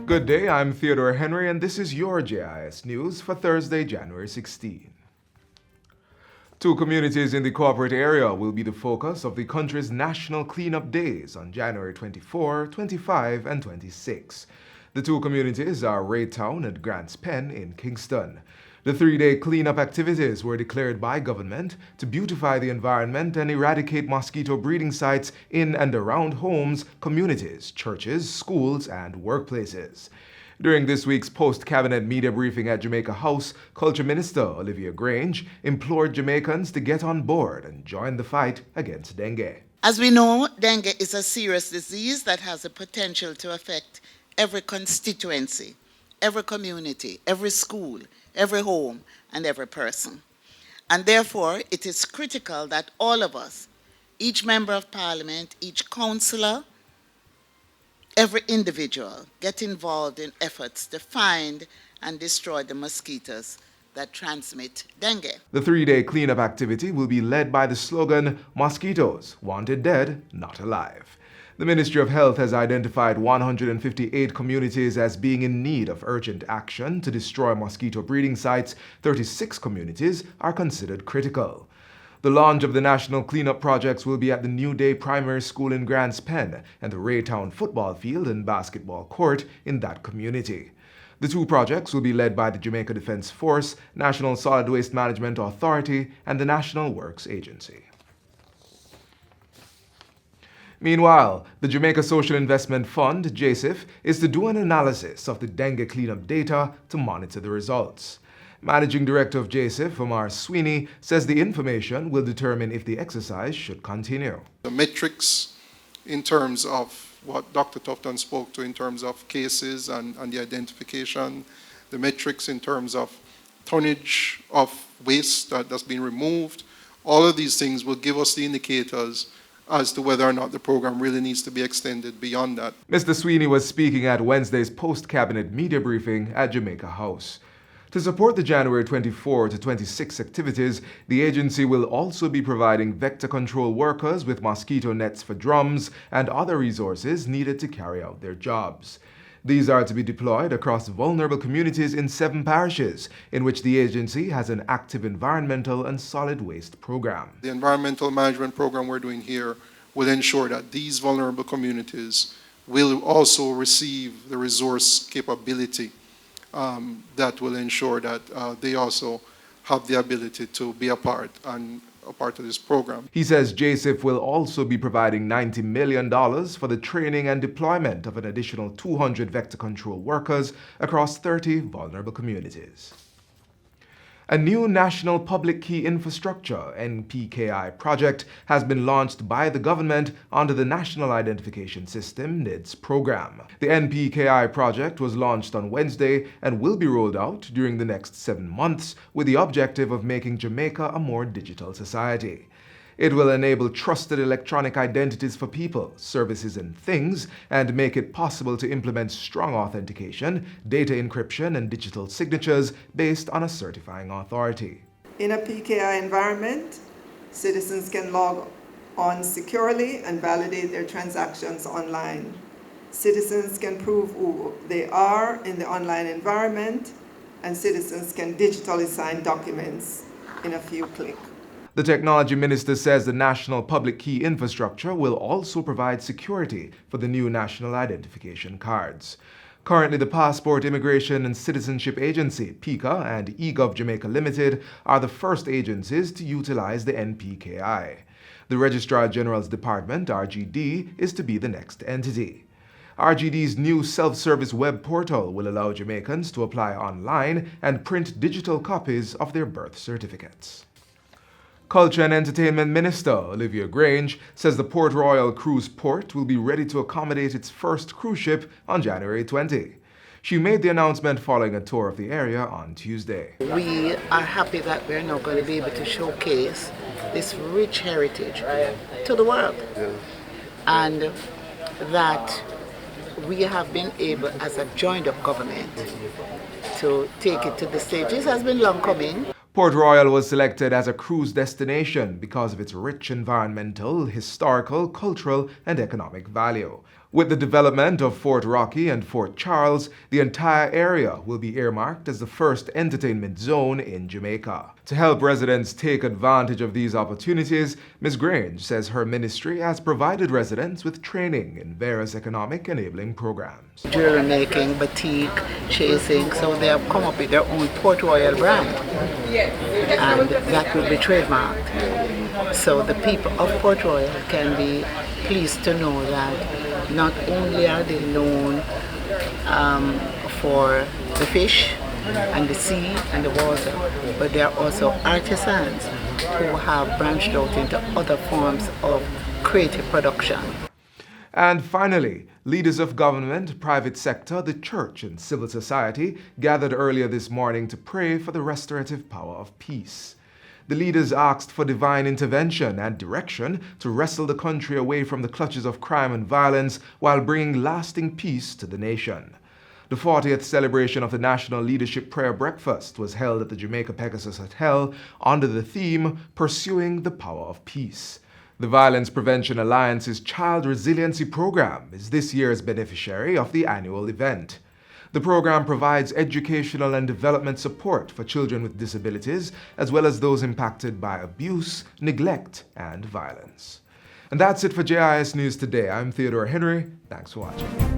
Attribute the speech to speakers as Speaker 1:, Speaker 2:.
Speaker 1: Good day, I'm Theodore Henry, and this is your JIS News for Thursday, January 16. Two communities in the corporate area will be the focus of the country's National Cleanup Days on January 24, 25, and 26. The two communities are Raytown and Grants Pen in Kingston. The three-day cleanup activities were declared by government to beautify the environment and eradicate mosquito breeding sites in and around homes, communities, churches, schools, and workplaces. During this week's post-cabinet media briefing at Jamaica House, Culture Minister Olivia Grange implored Jamaicans to get on board and join the fight against dengue.
Speaker 2: As we know, dengue is a serious disease that has the potential to affect every constituency, every community, every school, every home, and every person. And therefore, it is critical that all of us, each member of parliament, each councillor, every individual, get involved in efforts to find and destroy the mosquitoes that transmit dengue.
Speaker 1: The three-day cleanup activity will be led by the slogan, "Mosquitoes, wanted dead, not alive." The Ministry of Health has identified 158 communities as being in need of urgent action to destroy mosquito breeding sites. 36 communities are considered critical. The launch of the national cleanup projects will be at the New Day Primary School in Grants Pen and the Raytown football field and basketball court in that community. The two projects will be led by the Jamaica Defense Force, National Solid Waste Management Authority, and the National Works Agency. Meanwhile, the Jamaica Social Investment Fund, JIS, is to do an analysis of the dengue cleanup data to monitor the results. Managing Director of JIS, Omar Sweeney, says the information will determine if the exercise should continue.
Speaker 3: The metrics in terms of what Dr. Tufton spoke to in terms of cases and the identification, the metrics in terms of tonnage of waste that's been removed, all of these things will give us the indicators as to whether or not the program really needs to be extended beyond that.
Speaker 1: Mr. Sweeney was speaking at Wednesday's post-cabinet media briefing at Jamaica House. To support the January 24 to 26 activities, the agency will also be providing vector control workers with mosquito nets for drums and other resources needed to carry out their jobs. These are to be deployed across vulnerable communities in 7 parishes, in which the agency has an active environmental and solid waste program.
Speaker 3: The environmental management program we're doing here will ensure that these vulnerable communities will also receive the resource capability that will ensure that they also have the ability to be a part of this program.
Speaker 1: He says JIS will also be providing $90 million for the training and deployment of an additional 200 vector control workers across 30 vulnerable communities. A new National Public Key Infrastructure (NPKI) project has been launched by the government under the National Identification System (NIDS) program. The NPKI project was launched on Wednesday and will be rolled out during the next 7 months with the objective of making Jamaica a more digital society. It will enable trusted electronic identities for people, services, and things, and make it possible to implement strong authentication, data encryption, and digital signatures based on a certifying authority.
Speaker 4: In a PKI environment, citizens can log on securely and validate their transactions online. Citizens can prove who they are in the online environment, and citizens can digitally sign documents in a few clicks.
Speaker 1: The technology minister says the national public key infrastructure will also provide security for the new national identification cards. Currently, the Passport, Immigration and Citizenship Agency, PICA, and eGov Jamaica Limited are the first agencies to utilize the NPKI. The Registrar General's Department, RGD, is to be the next entity. RGD's new self-service web portal will allow Jamaicans to apply online and print digital copies of their birth certificates. Culture and Entertainment Minister Olivia Grange says the Port Royal Cruise Port will be ready to accommodate its first cruise ship on January 20. She made the announcement following a tour of the area on Tuesday.
Speaker 2: We are happy that we're now going to be able to showcase this rich heritage to the world. And that we have been able, as a joined-up government, to take it to the stage. This has been long coming.
Speaker 1: Port Royal was selected as a cruise destination because of its rich environmental, historical, cultural, and economic value. With the development of Fort Rocky and Fort Charles, the entire area will be earmarked as the first entertainment zone in Jamaica. To help residents take advantage of these opportunities, Ms. Grange says her ministry has provided residents with training in various economic enabling programs.
Speaker 5: Jewelry making, batik, chasing, so they have come up with their own Port Royal brand, and that will be trademarked. So the people of Port Royal can be pleased to know that not only are they known for the fish and the sea and the water, but they are also artisans who have branched out into other forms of creative production.
Speaker 1: And finally, leaders of government, private sector, the church, and civil society gathered earlier this morning to pray for the restorative power of peace. The leaders asked for divine intervention and direction to wrestle the country away from the clutches of crime and violence while bringing lasting peace to the nation. The 40th celebration of the National Leadership Prayer Breakfast was held at the Jamaica Pegasus Hotel under the theme Pursuing the Power of Peace. The Violence Prevention Alliance's Child Resiliency Program is this year's beneficiary of the annual event. The program provides educational and development support for children with disabilities, as well as those impacted by abuse, neglect, and violence. And that's it for JIS News Today. I'm Theodore Henry. Thanks for watching.